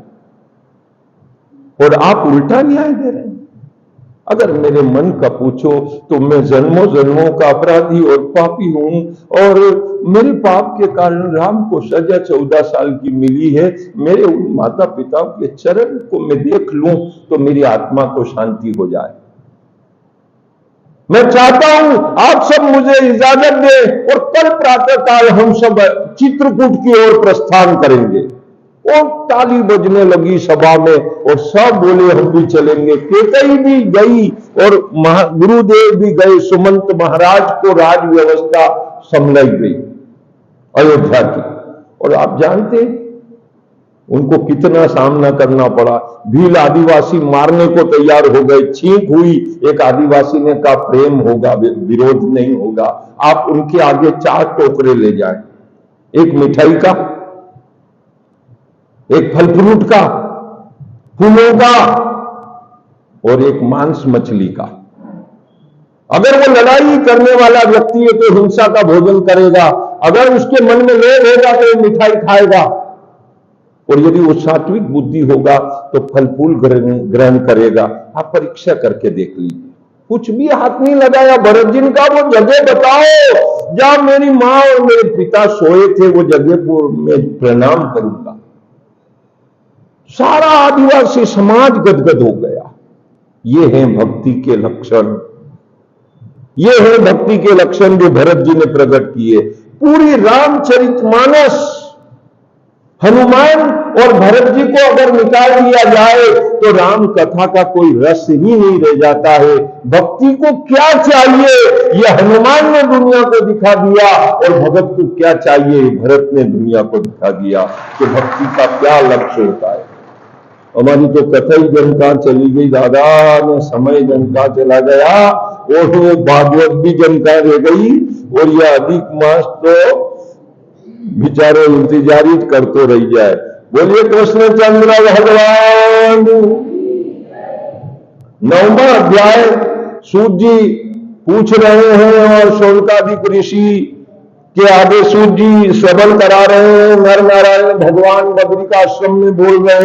और आप उल्टा न्याय दे रहे हैं। अगर मेरे मन का पूछो तो मैं जन्मों जन्मों का अपराधी और पापी हूं, और मेरे पाप के कारण राम को सजा 14 साल की मिली है। मेरे उन माता पिता के चरण को मैं देख लूं तो मेरी आत्मा को शांति हो जाए। मैं चाहता हूं आप सब मुझे इजाजत दें, और कल प्रातःकाल हम सब चित्रकूट की ओर प्रस्थान करेंगे। और ताली बजने लगी सभा में, और सब बोले हम भी चलेंगे। केकई भी गई और गुरुदेव भी गए। सुमंत महाराज को राज व्यवस्था संभलाई गई अयोध्या की, और आप जानते उनको कितना सामना करना पड़ा। भील आदिवासी मारने को तैयार हो गए, छींक हुई। एक आदिवासी ने कहा प्रेम होगा, विरोध नहीं होगा। आप उनके आगे 4 टोकरे ले जाएं, एक मिठाई का, एक फल फ्रूट का, फूलों का, और एक मांस मछली का। अगर वो लड़ाई करने वाला व्यक्ति है तो हिंसा का भोजन करेगा, अगर उसके मन में लोभ होगा तो वो मिठाई खाएगा, और यदि वो सात्विक बुद्धि होगा तो फल फूल ग्रहण करेगा। आप परीक्षा करके देख लीजिए। कुछ भी हाथ नहीं लगाया भरत जी का। वो जगह बताओ जहां मेरी मां और मेरे पिता सोए थे, वो जगह को मैं प्रणाम करूंगा। सारा आदिवासी समाज गदगद हो गया। ये है भक्ति के लक्षण, ये है भक्ति के लक्षण जो भरत जी ने प्रकट किए। पूरी रामचरितमानस हनुमान और भरत जी को अगर निकाल दिया जाए तो राम कथा का कोई रस ही नहीं रह जाता है। भक्ति को क्या चाहिए ये हनुमान ने दुनिया को दिखा दिया, और भगत को क्या चाहिए भरत ने दुनिया को दिखा दिया कि भक्ति का क्या लक्ष्य होता है। हमारी तो कथा ही जनका चली गई दादा, ने समय जनका चला गया और वो भागवत भी जनका रह गई और यह अधिक मास तो बेचारे इंतजारी करते रह जाए। बोलिए कृष्णचंद्र भगवान। 9वां अध्याय सूत जी पूछ रहे हैं और शौनकादिक ऋषि के आगे सूत जी सबल करा रहे हैं। नर नारायण भगवान बद्रिकाश्रम में बोल रहे हैं।